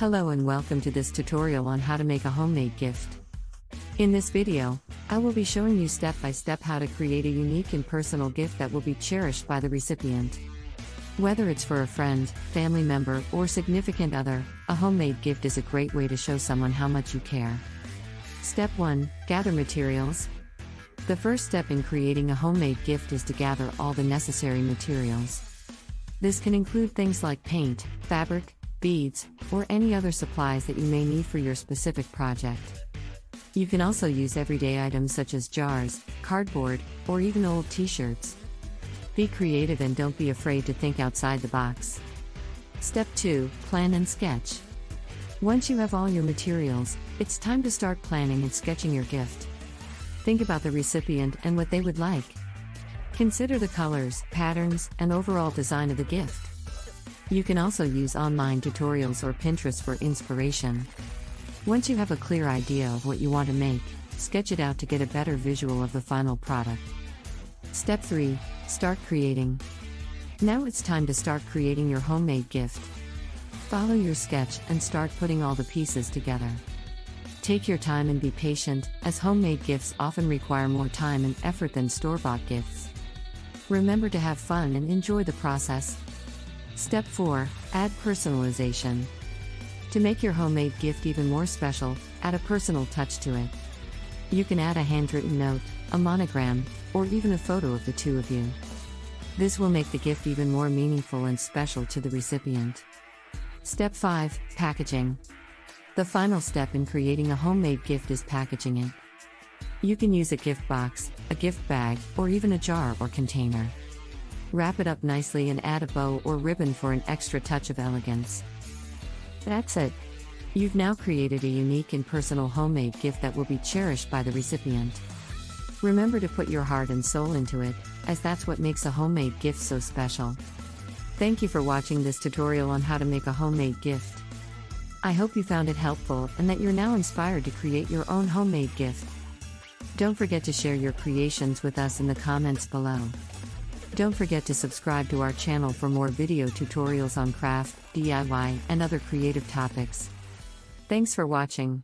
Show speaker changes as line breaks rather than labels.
Hello and welcome to this tutorial on how to make a homemade gift. In this video, I will be showing you step by step how to create a unique and personal gift that will be cherished by the recipient. Whether it's for a friend, family member, or significant other, a homemade gift is a great way to show someone how much you care. Step 1. Gather materials. The first step in creating a homemade gift is to gather all the necessary materials. This can include things like paint, fabric, beads, or any other supplies that you may need for your specific project. You can also use everyday items such as jars, cardboard, or even old t-shirts. Be creative and don't be afraid to think outside the box. Step 2. Plan and sketch. Once you have all your materials, it's time to start planning and sketching your gift. Think about the recipient and what they would like. Consider the colors, patterns, and overall design of the gift. You can also use online tutorials or Pinterest for inspiration. Once you have a clear idea of what you want to make, sketch it out to get a better visual of the final product. Step 3. Start creating. Now it's time to start creating your homemade gift. Follow your sketch and start putting all the pieces together. Take your time and be patient, as homemade gifts often require more time and effort than store-bought gifts. Remember to have fun and enjoy the process. Step 4. Add personalization. To make your homemade gift even more special, add a personal touch to it. You can add a handwritten note, a monogram, or even a photo of the two of you. This will make the gift even more meaningful and special to the recipient. Step 5. Packaging. The final step in creating a homemade gift is packaging it. You can use a gift box, a gift bag, or even a jar or container. Wrap it up nicely and add a bow or ribbon for an extra touch of elegance. That's it. You've now created a unique and personal homemade gift that will be cherished by the recipient. Remember to put your heart and soul into it, as that's what makes a homemade gift so special. Thank you for watching this tutorial on how to make a homemade gift. I hope you found it helpful and that you're now inspired to create your own homemade gift. Don't forget to share your creations with us in the comments below. Don't forget to subscribe to our channel for more video tutorials on craft, DIY, and other creative topics. Thanks for watching.